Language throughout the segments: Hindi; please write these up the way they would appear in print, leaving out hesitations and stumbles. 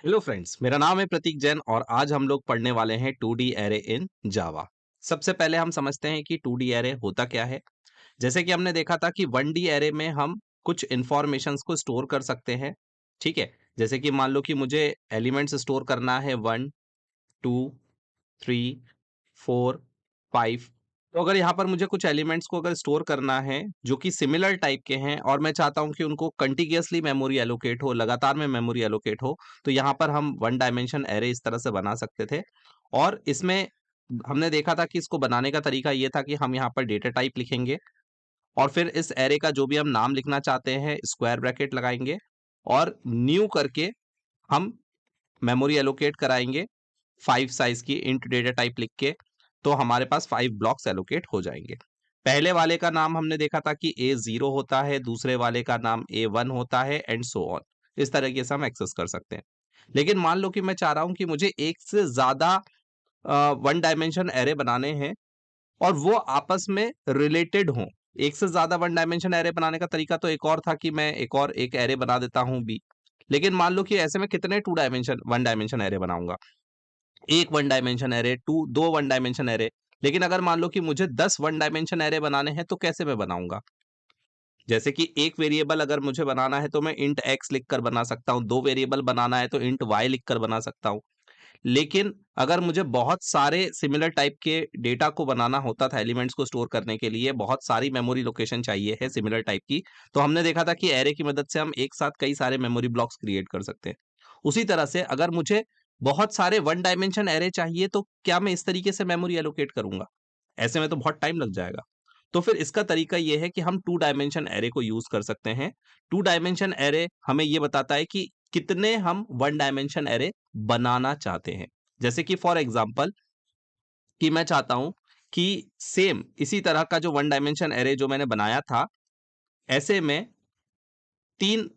हेलो फ्रेंड्स, मेरा नाम है प्रतीक जैन और आज हम लोग पढ़ने वाले हैं 2D एरे इन जावा। सबसे पहले हम समझते हैं कि 2D एरे होता क्या है। जैसे कि हमने देखा था कि 1D एरे में हम कुछ इंफॉर्मेशंस को स्टोर कर सकते हैं। ठीक है, जैसे कि मान लो कि मुझे एलिमेंट्स स्टोर करना है 1 2 3 4 5। तो अगर यहाँ पर मुझे कुछ एलिमेंट्स को अगर स्टोर करना है जो कि सिमिलर टाइप के हैं और मैं चाहता हूँ कि उनको कंटिन्यूअसली मेमोरी एलोकेट हो, लगातार में मेमोरी एलोकेट हो, तो यहाँ पर हम वन डायमेंशन एरे इस तरह से बना सकते थे। और इसमें हमने देखा था कि इसको बनाने का तरीका ये था कि हम यहाँ पर डेटा टाइप लिखेंगे और फिर इस एरे का जो भी हम नाम लिखना चाहते हैं स्क्वायर ब्रैकेट लगाएंगे और न्यू करके हम मेमोरी एलोकेट कराएंगे 5 साइज की इंट डेटा टाइप लिख के। तो हमारे पास 5 ब्लॉक्स एलोकेट हो जाएंगे। पहले वाले का नाम हमने देखा था कि A0 होता है, दूसरे वाले का नाम A1 होता है एंड सो ऑन। इस तरीके से हम एक्सेस कर सकते हैं। लेकिन मान लो कि मैं चाह रहा हूं कि मुझे एक से ज्यादा वन डायमेंशन एरे बनाने हैं और वो आपस में रिलेटेड हों। एक से ज्यादा वन डायमेंशन एरे बनाने का तरीका तो एक और था कि मैं एक एरे बना देता हूं बी। लेकिन मान लो कि ऐसे में कितने two dimension one dimension array बनाऊंगा। एक वन डायमेंशन एरे, टू दो वन डायमेंशन एरे। लेकिन अगर मान लो कि मुझे 10 वन डायमेंशन एरे बनाने हैं तो कैसे मैं बनाऊंगा। जैसे कि एक वेरिएबल अगर मुझे बनाना है तो मैं इंट एक्स लिखकर बना सकता हूं, दो वेरिएबल बनाना है तो इंट वाई लिखकर बना सकता हूं। लेकिन अगर मुझे बहुत सारे सिमिलर टाइप के डेटा को बनाना होता था, एलिमेंट्स को स्टोर करने के लिए बहुत सारी मेमोरी लोकेशन चाहिए है सिमिलर टाइप की, तो हमने देखा था कि एरे की मदद से हम एक साथ कई सारे मेमोरी ब्लॉक्स क्रिएट कर सकते हैं। उसी तरह से अगर मुझे बहुत सारे वन डायमेंशन एरे चाहिए तो क्या मैं इस तरीके से मेमोरी एलोकेट करूंगा। ऐसे में तो बहुत टाइम लग जाएगा। तो फिर इसका तरीका यह है कि हम टू डायमेंशन एरे को यूज कर सकते हैं। टू डायमेंशन एरे हमें यह बताता है कि कितने हम वन डायमेंशन एरे बनाना चाहते हैं। जैसे कि फॉर एग्जांपल कि मैं चाहता हूं कि सेम इसी तरह का जो वन डायमेंशन एरे जो मैंने बनाया था, ऐसे में तीन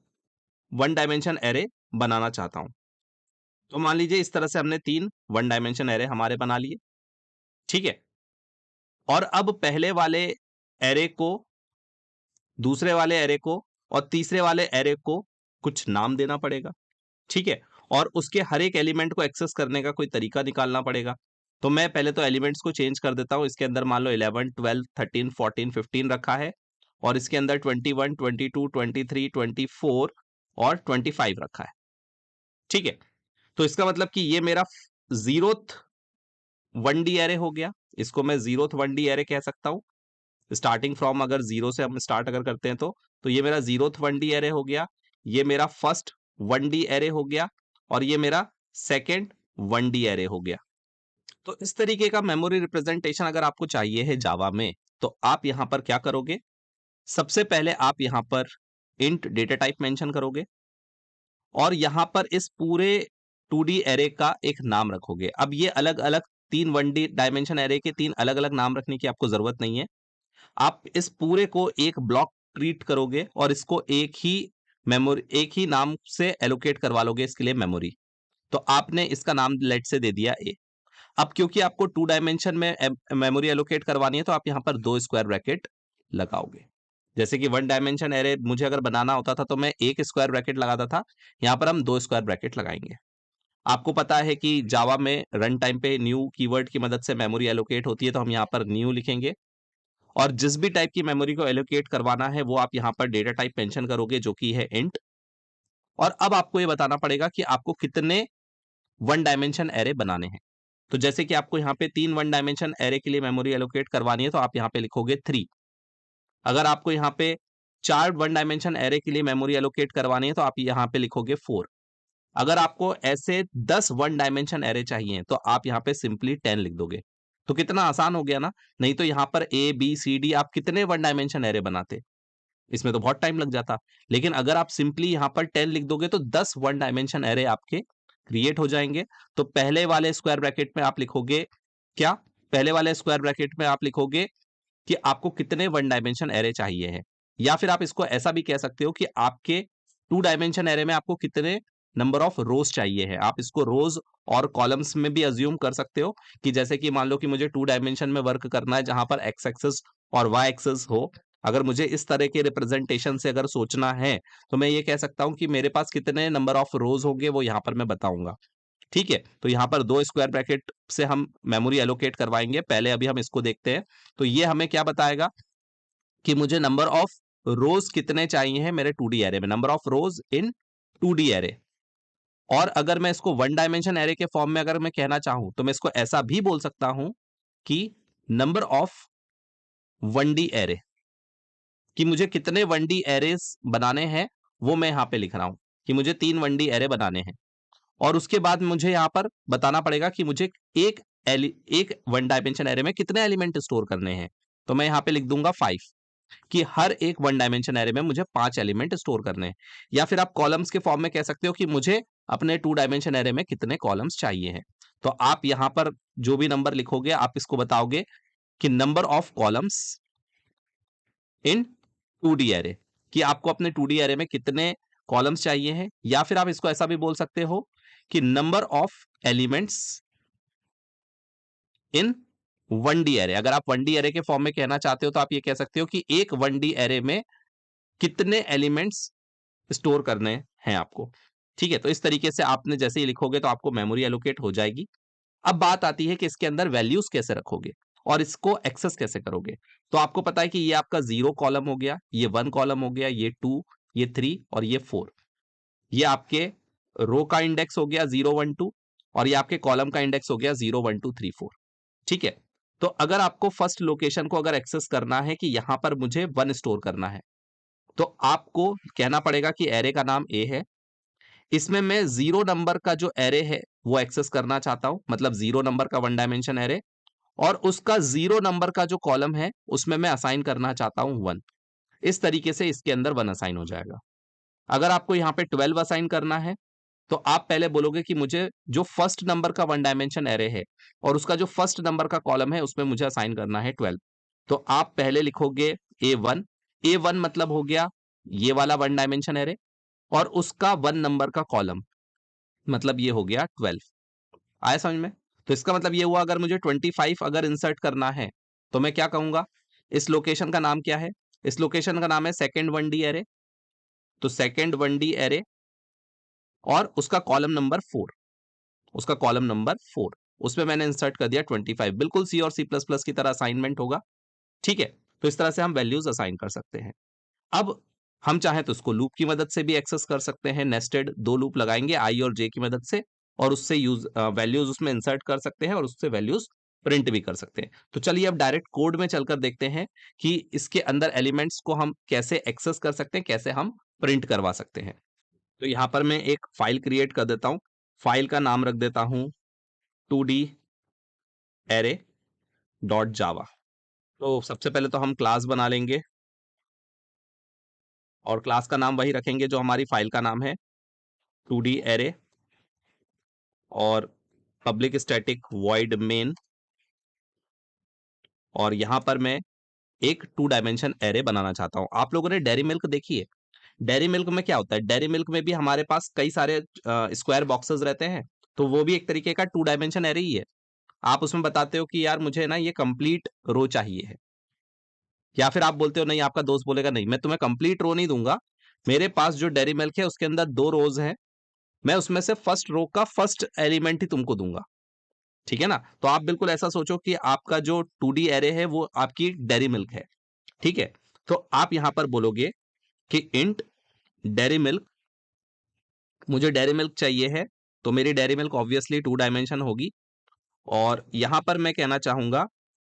वन डायमेंशन एरे बनाना चाहता हूं। तो मान लीजिए इस तरह से हमने तीन वन डायमेंशन एरे हमारे बना लिए। ठीक है, और अब पहले वाले एरे को, दूसरे वाले एरे को और तीसरे वाले एरे को कुछ नाम देना पड़ेगा। ठीक है, और उसके हर एक एलिमेंट को एक्सेस करने का कोई तरीका निकालना पड़ेगा। तो मैं पहले तो एलिमेंट्स को चेंज कर देता हूं। इसके अंदर मान लो 11 12 13 14 15 रखा है और इसके अंदर 21 22 23 24 और 25 रखा है। ठीक है, तो इसका मतलब कि ये मेरा जीरोथ वन डी एरे हो गया। इसको मैं जीरोथ वन डी एरे कह सकता हूं। स्टार्टिंग फ्रॉम अगर जीरो से हम स्टार्ट अगर करते हैं तो ये मेरा जीरोथ वन डी एरे हो गया। ये मेरा फर्स्ट वन डी एरे हो गया और ये मेरा सेकेंड वन डी एरे हो गया। तो इस तरीके का मेमोरी रिप्रेजेंटेशन अगर आपको चाहिए है जावा में, तो आप यहां पर क्या करोगे। सबसे पहले आप यहां पर इंट डेटा टाइप मेंशन करोगे और यहां पर इस पूरे 2D एरे का एक नाम रखोगे। अब ये अलग अलग तीन वन डी डायमेंशन एरे के तीन अलग अलग नाम रखने की आपको जरूरत नहीं है। आप इस पूरे को एक ब्लॉक ट्रीट करोगे और इसको एक ही मेमोरी, एक ही नाम से एलोकेट करवा लोगे इसके लिए मेमोरी। तो आपने इसका नाम लेट से दे दिया ए। अब क्योंकि आपको टू डायमेंशन में मेमोरी एलोकेट करवानी है तो आप यहां पर दो स्क्वायर ब्रैकेट लगाओगे। जैसे कि वन डायमेंशन एरे मुझे अगर बनाना होता था तो मैं एक स्क्वायर ब्रैकेट लगाता था, यहां पर हम दो स्क्वायर ब्रैकेट लगाएंगे। आपको पता है कि जावा में रन टाइम पे न्यू कीवर्ड की मदद से मेमोरी एलोकेट होती है, तो हम यहां पर न्यू लिखेंगे और जिस भी टाइप की मेमोरी को एलोकेट करवाना है वो आप यहां पर डेटा टाइप मेंशन करोगे जो कि है इंट। और अब आपको ये बताना पड़ेगा कि आपको कितने वन डायमेंशन एरे बनाने हैं। तो जैसे कि आपको यहाँ पे तीन वन डायमेंशन एरे के लिए मेमोरी एलोकेट करवानी है तो आप यहाँ पे लिखोगे 3। अगर आपको यहाँ पे चार वन डायमेंशन एरे के लिए मेमोरी एलोकेट करवानी है तो आप यहाँ पे लिखोगे 4। अगर आपको ऐसे 10 वन डायमेंशन एरे चाहिए तो आप यहाँ पे सिंपली 10 लिख दोगे। तो कितना आसान हो गया ना। नहीं तो यहाँ पर ए बी सी डी आप कितने वन डायमेंशन एरे बनाते, इसमें तो बहुत टाइम लग जाता। लेकिन अगर आप सिंपली यहाँ पर 10 लिख दोगे तो 10 वन डायमेंशन एरे आपके क्रिएट हो जाएंगे। तो पहले वाले स्क्वायर ब्रैकेट में आप लिखोगे क्या, पहले वाले स्क्वायर ब्रैकेट में आप लिखोगे कि आपको कितने वन डायमेंशन एरे चाहिए है। या फिर आप इसको ऐसा भी कह सकते हो कि आपके टू डायमेंशन एरे में आपको कितने नंबर ऑफ रोज चाहिए है। आप इसको रोज और कॉलम्स में भी अज्यूम कर सकते हो कि जैसे कि मान लो कि मुझे टू डायमेंशन में वर्क करना है जहां पर एक्स एक्सेस और वाई एक्सेस हो, अगर मुझे इस तरह के रिप्रेजेंटेशन से अगर सोचना है, तो मैं ये कह सकता हूं कि मेरे पास कितने नंबर ऑफ रोज होंगे वो यहां पर मैं बताऊंगा। ठीक है, तो यहां पर 2 स्क्वायर ब्रैकेट से हम मेमोरी एलोकेट करवाएंगे। पहले अभी हम इसको देखते हैं। तो ये हमें क्या बताएगा कि मुझे नंबर ऑफ रोज कितने चाहिए हैं मेरे 2D एरे में, number of rose in 2D array. और अगर मैं इसको वन डायमेंशन एरे के फॉर्म में अगर मैं कहना चाहूं, तो मैं इसको ऐसा भी बोल सकता हूं कि नंबर ऑफ 1D एरे, कि मुझे कितने 1D एरेस बनाने हैं वो मैं यहां पे लिख रहा हूं कि मुझे 3 1D एरे बनाने हैं। और उसके बाद मुझे यहां पर बताना पड़ेगा कि मुझे एक एक वन डायमेंशन एरे में कितने एलिमेंट स्टोर करने हैं। तो मैं यहां पे लिख दूंगा 5, कि हर एक वन डायमेंशन एरे में मुझे 5 एलिमेंट स्टोर करने हैं। या फिर आप कॉलम्स के फॉर्म में कह सकते हो कि मुझे अपने 2 डायमेंशन एरे में कितने कॉलम्स चाहिए हैं। तो आप यहां पर जो भी नंबर लिखोगे आप इसको बताओगे कि number of columns in 2D array, कि आपको अपने 2D एरे में कितने कॉलम्स चाहिए हैं। या फिर आप इसको ऐसा भी बोल सकते हो कि number of elements in 1D array. अगर आप 1D एरे के फॉर्म में कहना चाहते हो तो आप ये कह सकते हो कि एक 1D एरे में कितने एलिमेंट्स स्टोर करने हैं आपको। ठीक है, तो इस तरीके से आपने जैसे ही लिखोगे तो आपको मेमोरी एलोकेट हो जाएगी। अब बात आती है कि इसके अंदर वैल्यूज कैसे रखोगे और इसको एक्सेस कैसे करोगे। तो आपको पता है कि ये आपका 0 कॉलम हो गया, ये 1 कॉलम हो गया, ये 2, ये 3 और ये 4। ये आपके रो का इंडेक्स हो गया 0 1 2, और ये आपके कॉलम का इंडेक्स हो गया 0 1 2 3 4। ठीक है, तो अगर आपको फर्स्ट लोकेशन को अगर एक्सेस करना है कि यहां पर मुझे 1 स्टोर करना है, तो आपको कहना पड़ेगा कि एरे का नाम ए है, इसमें मैं 0 नंबर का जो एरे है वो एक्सेस करना चाहता हूं, मतलब 0 नंबर का वन डायमेंशन एरे, और उसका 0 नंबर का जो कॉलम है उसमें मैं असाइन करना चाहता हूं 1। इस तरीके से इसके अंदर 1 असाइन हो जाएगा। अगर आपको यहां पे 12 असाइन करना है, तो आप पहले बोलोगे कि मुझे जो फर्स्ट नंबर का वन डायमेंशन एरे है और उसका जो फर्स्ट नंबर का कॉलम है उसमें मुझे असाइन करना है 12। तो आप पहले लिखोगे A1। A1 मतलब हो गया ये वाला वन डायमेंशन एरे, और उसका 1 नंबर का कॉलम, मतलब ये हो गया 12। आया समझ में? तो इसका मतलब ये हुआ अगर मुझे 25 अगर इंसर्ट करना है, तो मैं क्या कहूंगा, इस लोकेशन का नाम क्या है, इस लोकेशन का नाम है सेकंड 1D एरे। तो सेकंड 1D एरे और उसका कॉलम नंबर 4, उसका कॉलम नंबर 4, उसमें मैंने इंसर्ट कर दिया 25। बिल्कुल सी और सी प्लस प्लस की तरह असाइनमेंट होगा। ठीक है, तो इस तरह से हम वैल्यूज असाइन कर सकते हैं। अब हम चाहें तो इसको लूप की मदद से भी एक्सेस कर सकते हैं। नेस्टेड 2 लूप लगाएंगे आई और जे की मदद से, और उससे यूज वैल्यूज उसमें इंसर्ट कर सकते हैं और उससे वैल्यूज प्रिंट भी कर सकते हैं। तो चलिए अब डायरेक्ट कोड में चलकर देखते हैं कि इसके अंदर एलिमेंट्स को हम कैसे एक्सेस कर सकते हैं, कैसे हम प्रिंट करवा सकते हैं। तो यहां पर मैं एक फाइल क्रिएट कर देता हूं। फाइल का नाम रख देता हूं 2D एरे डॉट जावा। तो सबसे पहले तो हम क्लास बना लेंगे, और क्लास का नाम वही रखेंगे जो हमारी फाइल का नाम है 2D एरे, और पब्लिक स्टैटिक वॉइड मेन। और यहां पर मैं एक 2 डायमेंशन एरे बनाना चाहता हूं। आप लोगों ने डेयरी मिल्क देखी है? डेयरी मिल्क में क्या होता है, डेयरी मिल्क में भी हमारे पास कई सारे स्क्वायर बॉक्सेस रहते हैं। तो वो भी एक तरीके का 2 डायमेंशन एरे ही है। आप उसमें बताते हो कि यार मुझे ना ये कंप्लीट रो चाहिए है, या फिर आप बोलते हो नहीं, आपका दोस्त बोलेगा नहीं मैं तुम्हें कंप्लीट रो नहीं दूंगा, मेरे पास जो डेयरी मिल्क है उसके अंदर 2 रोज हैं, मैं उसमें से फर्स्ट रो का फर्स्ट एलिमेंट ही तुमको दूंगा। ठीक है ना? तो आप बिल्कुल ऐसा सोचो कि आपका जो 2D एरे है वो आपकी डेयरी मिल्क है। ठीक है, तो आप यहां पर बोलोगे कि इंट डेयरी मिल्क, मुझे डेयरी मिल्क चाहिए है, तो मेरी डेयरी मिल्क ऑब्वियसली 2 डायमेंशन होगी। और यहां पर मैं कहना चाहूंगा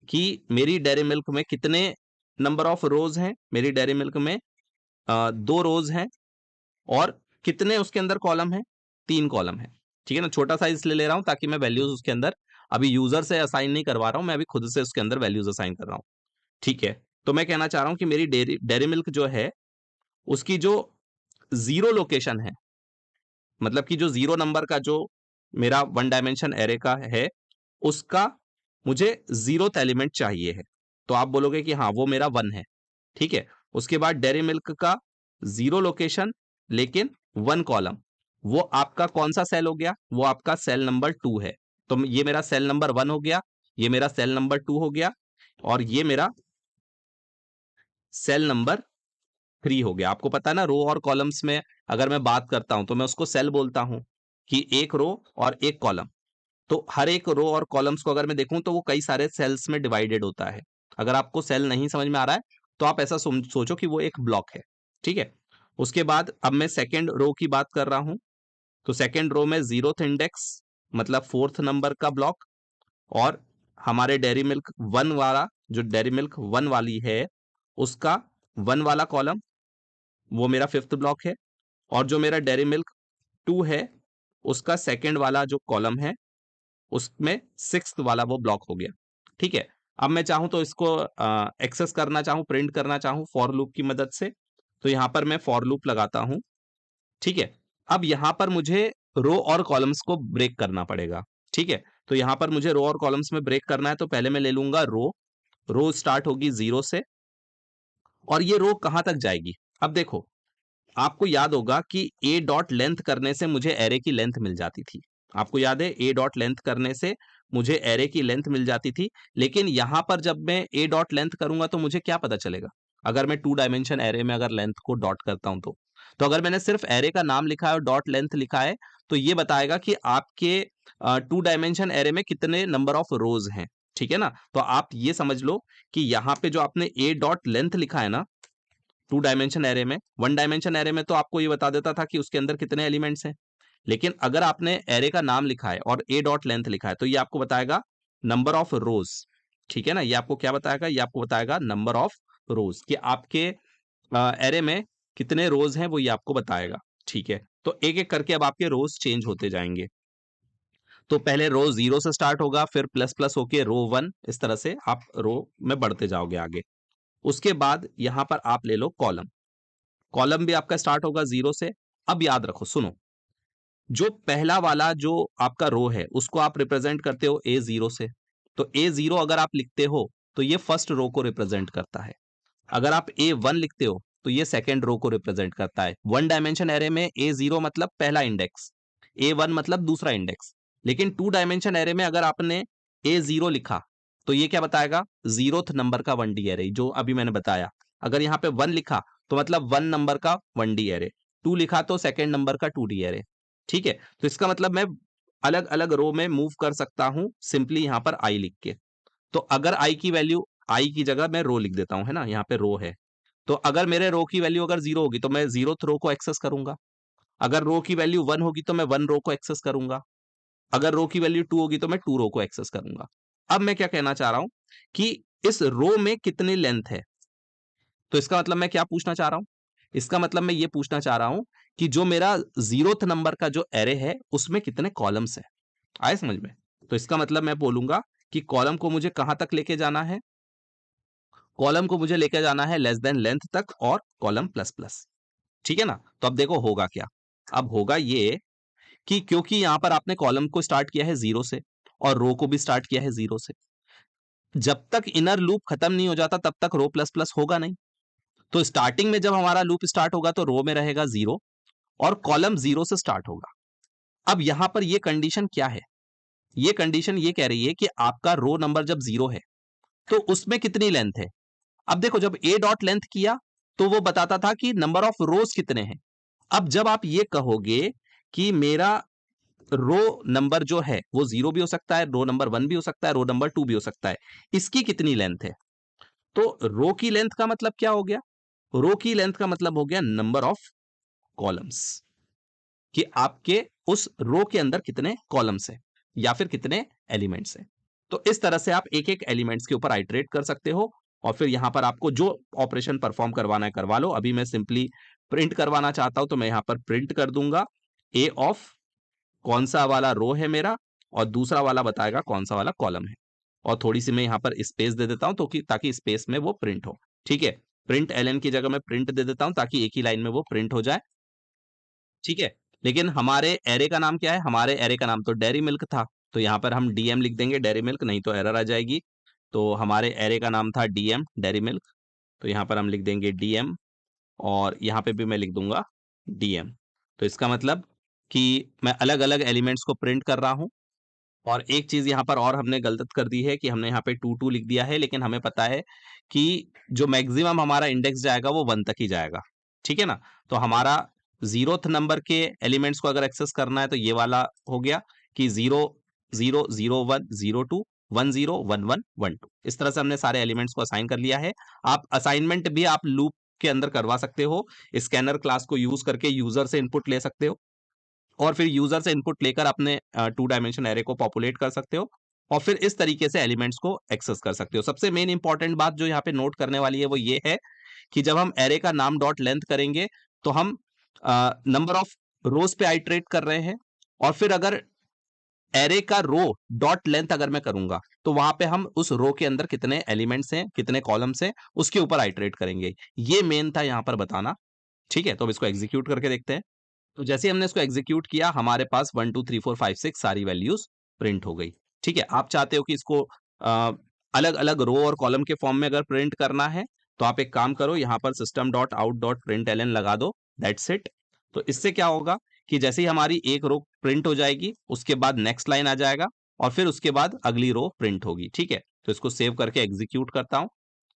कि मेरी डेयरी मिल्क में कितने नंबर ऑफ रोज हैं, मेरी डेयरी मिल्क में 2 रोज हैं, और कितने उसके अंदर कॉलम है, 3 कॉलम है। ठीक है ना? छोटा साइज इसलिए ले रहा हूं ताकि मैं वैल्यूज उसके अंदर अभी यूजर से असाइन नहीं करवा रहा हूं, मैं अभी खुद से उसके अंदर वैल्यूज असाइन कर रहा हूं। ठीक है, तो मैं कहना चाह रहा हूं कि मेरी डेयरी डेयरी मिल्क जो है उसकी जो 0 लोकेशन है, मतलब कि जो 0 नंबर का जो मेरा वन डायमेंशन एरे का है, उसका मुझे 0th एलिमेंट चाहिए है। तो आप बोलोगे कि हाँ वो मेरा 1 है। ठीक है, उसके बाद डेयरी मिल्क का 0 लोकेशन लेकिन 1 कॉलम, वो आपका कौन सा सेल हो गया, वो आपका सेल नंबर 2 है। तो ये मेरा सेल नंबर 1 हो गया, ये मेरा सेल नंबर 2 हो गया, और ये मेरा सेल नंबर 3 हो गया। आपको पता है ना, रो और कॉलम्स में अगर मैं बात करता हूं तो मैं उसको सेल बोलता हूं, कि एक रो और एक कॉलम। तो हर एक रो और कॉलम्स को अगर मैं देखूं तो वो कई सारे सेल्स में डिवाइडेड होता है। अगर आपको सेल नहीं समझ में आ रहा है तो आप ऐसा सोचो कि वो एक ब्लॉक है। ठीक है। उसके बाद अब मैं सेकेंड रो की बात कर रहा हूं, तो सेकेंड रो में जीरोथ इंडेक्स मतलब फोर्थ नंबर का ब्लॉक, और हमारे डेयरी मिल्क वन वाला, जो डेयरी मिल्क वन वाली है उसका वन वाला कॉलम, वो मेरा फिफ्थ ब्लॉक है। और जो मेरा डेयरी मिल्क टू है उसका सेकेंड वाला जो कॉलम है उसमें सिक्स्थ वाला वो ब्लॉक हो गया। ठीक है। अब मैं चाहूं तो इसको एक्सेस करना चाहूं, प्रिंट करना चाहूं फॉर लूप की मदद से, तो यहां पर मैं फॉर लूप लगाता हूं। ठीक है। अब यहां पर मुझे रो और कॉलम्स को ब्रेक करना पड़ेगा। ठीक है। तो यहां पर मुझे रो और कॉलम्स में ब्रेक करना है, तो पहले मैं ले लूंगा रो। रो स्टार्ट होगी 0 से, और ये रो कहां तक जाएगी? अब देखो, आपको याद होगा कि ए डॉट लेंथ करने से मुझे एरे की लेंथ मिल जाती थी। आपको याद है, ए डॉट लेंथ करने से मुझे एरे की लेंथ मिल जाती थी। लेकिन यहां पर जब मैं ए डॉट लेंथ करूंगा तो मुझे क्या पता चलेगा? अगर मैं टू डायमेंशन एरे में अगर लेंथ को डॉट करता हूं तो अगर मैंने सिर्फ एरे का नाम लिखा है और डॉट लेंथ लिखा है तो ये बताएगा कि आपके टू डायमेंशन एरे में कितने नंबर ऑफ रोज हैं। ठीक है ना? तो आप ये समझ लो कि यहां पे जो आपने ए डॉट लेंथ लिखा है ना, टू डायमेंशन एरे में, वन डायमेंशन एरे में तो आपको ये बता देता था कि उसके अंदर कितने एलिमेंट्स हैं। लेकिन अगर आपने एरे का नाम लिखा है और ए डॉट लेंथ लिखा है तो ये आपको बताएगा नंबर ऑफ रोज। ठीक है ना? ये आपको क्या बताएगा? ये आपको बताएगा नंबर ऑफ रोज, कि आपके एरे में कितने रोज हैं, वो ये आपको बताएगा। ठीक है। तो एक एक करके अब आपके रोज चेंज होते जाएंगे। तो पहले रो 0 से स्टार्ट होगा, फिर प्लस प्लस होके रो 1, इस तरह से आप रो में बढ़ते जाओगे आगे। उसके बाद यहां पर आप ले लो कॉलम। कॉलम भी आपका स्टार्ट होगा 0 से। अब याद रखो, सुनो, जो पहला वाला जो आपका रो है उसको आप रिप्रेजेंट करते हो A0 से। तो A0 अगर आप लिखते हो तो ये फर्स्ट रो को रिप्रेजेंट करता है। अगर आप A1 लिखते हो तो ये सेकेंड रो को रिप्रेजेंट करता है। वन डायमेंशन एरे में A0 मतलब पहला इंडेक्स, A1 मतलब दूसरा इंडेक्स। लेकिन टू डायमेंशन एरे में अगर आपने A0 लिखा तो ये क्या बताएगा? जीरोथ नंबर का 1D एरे, जो अभी मैंने बताया। अगर यहाँ पे 1 लिखा तो मतलब 1 नंबर का 1D एरे, 2 लिखा तो सेकेंड नंबर का 2D एरे। ठीक है। तो इसका मतलब मैं अलग अलग रो में मूव कर सकता हूं सिंपली यहां पर आई लिख के। तो अगर आई की वैल्यू, आई की जगह मैं रो लिख देता हूं, है ना? यहाँ पे रो है, तो अगर मेरे रो की वैल्यू अगर 0 होगी तो मैं जीरोथ रो को एक्सेस करूंगा। अगर रो की वैल्यू 1 होगी तो मैं 1 रो को एक्सेस करूंगा। अगर रो की वैल्यू 2 होगी तो मैं 2 रो को एक्सेस करूंगा। अब मैं क्या कहना चाह रहा हूं कि इस रो में कितनी लेंथ है? तो इसका मतलब मैं क्या पूछना चाह रहा हूं? इसका मतलब मैं ये पूछना चाह रहा हूं कि जो मेरा जीरोथ नंबर का जो एरे है उसमें कितने कॉलम्स है। आए समझ में? तो इसका मतलब मैं बोलूंगा कि कॉलम को मुझे कहां तक लेके जाना है? कॉलम को मुझे लेके जाना है लेस देन लेंथ तक, और कॉलम प्लस प्लस। ठीक है ना? तो अब देखो होगा क्या। अब होगा ये कि क्योंकि यहां पर आपने कॉलम को स्टार्ट किया है 0 से और रो को भी स्टार्ट किया है 0 से, जब तक इनर लूप खत्म नहीं हो जाता तब तक रो प्लस प्लस होगा नहीं। तो स्टार्टिंग में जब हमारा लूप स्टार्ट होगा तो रो में रहेगा 0 और कॉलम 0 से स्टार्ट होगा। अब यहां पर ये कंडीशन क्या है? ये कंडीशन ये कह रही है कि आपका रो नंबर जब 0 है तो उसमें कितनी लेंथ है? अब देखो, जब ए डॉट लेंथ किया तो वो बताता था कि नंबर ऑफ रोज कितने हैं। अब जब आप ये कहोगे कि मेरा रो नंबर जो है वो 0 भी हो सकता है, रो नंबर 1 भी हो सकता है, रो नंबर 2 भी हो सकता है, इसकी कितनी लेंथ है? तो रो की लेंथ का मतलब क्या हो गया? रो की लेंथ का मतलब हो गया नंबर ऑफ कॉलम्स, कि आपके उस रो के अंदर कितने कॉलम्स हैं या फिर कितने एलिमेंट्स हैं। तो इस तरह से आप एक एक एलिमेंट्स के ऊपर आइटरेट कर सकते हो, और फिर यहां पर आपको जो ऑपरेशन परफॉर्म करवाना है करवा लो। अभी मैं सिंपली प्रिंट करवाना चाहता हूं तो मैं यहां पर प्रिंट कर दूंगा ए ऑफ कौन सा वाला रो है मेरा, और दूसरा वाला बताएगा कौन सा वाला कॉलम है। और थोड़ी सी मैं यहां पर स्पेस दे देता हूं तो कि ताकि स्पेस में वो प्रिंट हो। ठीक है। प्रिंट एलएन की जगह मैं प्रिंट दे देता हूं ताकि एक ही लाइन में वो प्रिंट हो जाए। ठीक है। लेकिन हमारे एरे का नाम क्या है? हमारे एरे का नाम तो डेयरी मिल्क था, तो यहाँ पर हम डीएम लिख देंगे, डेयरी मिल्क, नहीं तो एरर आ जाएगी। तो हमारे एरे का नाम था डीएम, डेयरी मिल्क, तो यहाँ पर हम लिख देंगे डीएम, और यहाँ पे भी मैं लिख दूंगा डीएम। तो इसका मतलब कि मैं अलग अलग एलिमेंट्स को प्रिंट कर रहा हूँ। और एक चीज़ यहाँ पर और हमने गलत कर दी है कि हमने यहाँ पे 2 2 लिख दिया है, लेकिन हमें पता है कि जो मैक्सिमम हमारा इंडेक्स जाएगा वो 1 तक ही जाएगा, ठीक है ना? तो हमारा 0th नंबर के एलिमेंट्स को अगर एक्सेस करना है तो ये वाला हो गया कि 0 0 0 1 0 2 1 0 1 1 1 2 इस तरह से हमने सारे एलिमेंट्स को असाइन कर लिया है। आप असाइनमेंट भी आप लूप के अंदर करवा सकते हो। स्कैनर क्लास को यूज़ करके यूज़र से इनपुट ले सकते हो और फिर यूजर से इनपुट लेकर अपने 2 डायमेंशन एरे को पॉपुलेट कर सकते हो और फिर इस तरीके से एलिमेंट्स को एक्सेस कर सकते हो। सबसे मेन इंपॉर्टेंट बात जो यहाँ पे नोट करने वाली है वो ये है कि जब हम एरे का नाम डॉट लेंथ करेंगे तो हम नंबर ऑफ रोज पे आइटरेट कर रहे हैं और फिर अगर एरे का रो डॉट लेंथ अगर मैं करूंगा तो वहां पे हम उस रो के अंदर कितने एलिमेंट्स हैं, कितने कॉलम्स हैं, उसके ऊपर आइटरेट करेंगे। ये मेन था यहाँ पर बताना। ठीक है, तो अब इसको एग्जीक्यूट करके देखते हैं। तो जैसे ही हमने इसको एग्जीक्यूट किया हमारे पास 1 2 3 4 5 6 सारी वैल्यूज प्रिंट हो गई। ठीक है, आप चाहते हो कि इसको अलग अलग रो और कॉलम के फॉर्म में अगर प्रिंट करना है तो आप एक काम करो, यहाँ पर system dot out dot print L N लगा दो, दैट्स इट। तो इससे क्या होगा कि जैसे ही हमारी एक रो प्रिंट हो जाएगी उसके बाद नेक्स्ट लाइन आ जाएगा और फिर उसके बाद अगली रो प्रिंट होगी। ठीक है, तो इसको सेव करके एग्जीक्यूट करता हूं।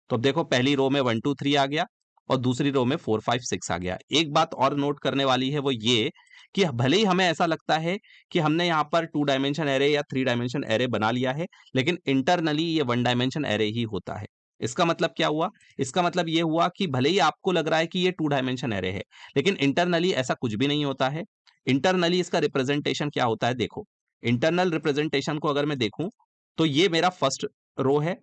तो अब देखो पहली रो में 1 2 3 आ गया और दूसरी रो में 4 5 6 आ गया। एक बात और नोट करने वाली है वो ये कि भले ही हमें ऐसा लगता है कि हमने यहाँ पर 2 डायमेंशन एरे या 3 डायमेंशन एरे बना लिया है, लेकिन इंटरनली ये 1 डायमेंशन एरे ही होता है। इसका मतलब क्या हुआ? इसका मतलब ये हुआ कि भले ही आपको लग रहा है कि ये 2 डायमेंशन एरे है, लेकिन इंटरनली ऐसा कुछ भी नहीं होता है। इंटरनली इसका रिप्रेजेंटेशन क्या होता है देखो। इंटरनल रिप्रेजेंटेशन को अगर मैं देखूं तो ये मेरा फर्स्ट रो है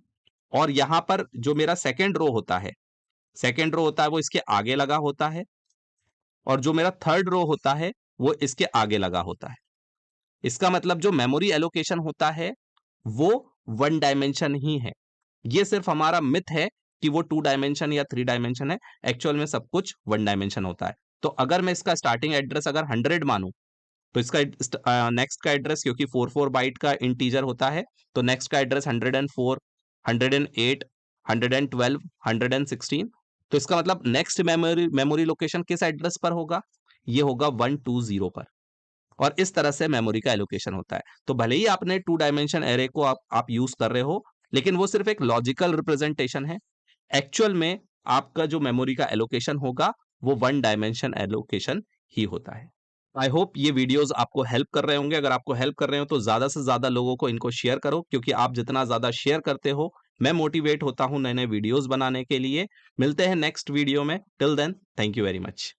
और यहाँ पर जो मेरा सेकंड रो होता है वो इसके आगे लगा होता है और जो मेरा थर्ड रो होता है वो इसके आगे लगा होता है। इसका मतलब जो मेमोरी एलोकेशन होता है वो 1 डायमेंशन ही है। ये सिर्फ हमारा मिथ है कि वो 2 डायमेंशन या 3 डायमेंशन है। एक्चुअल में सब कुछ 1 डायमेंशन होता है। तो अगर मैं इसका स्टार्टिंग एड्रेस अगर 100 मानूं तो इसका नेक्स्ट का एड्रेस, क्योंकि 4 बाइट का इंटीजर होता है, तो नेक्स्ट का एड्रेस 104, 108, 112, 116। तो इसका मतलब नेक्स्ट मेमोरी मेमोरी लोकेशन किस एड्रेस पर होगा? ये होगा 120 पर। और इस तरह से मेमोरी का एलोकेशन होता है। तो भले ही आपने 2 डायमेंशन एरे को आप यूज कर रहे हो, लेकिन वो सिर्फ एक लॉजिकल रिप्रेजेंटेशन है। एक्चुअल में आपका जो मेमोरी का एलोकेशन होगा वो 1 डायमेंशन एलोकेशन ही होता है। आई होप ये वीडियोस आपको हेल्प कर रहे होंगे। अगर आपको हेल्प कर रहे हो तो ज्यादा से ज्यादा लोगों को इनको शेयर करो, क्योंकि आप जितना ज्यादा शेयर करते हो मैं मोटिवेट होता हूं नए नए वीडियोस बनाने के लिए। मिलते हैं नेक्स्ट वीडियो में। Till then, thank you very much.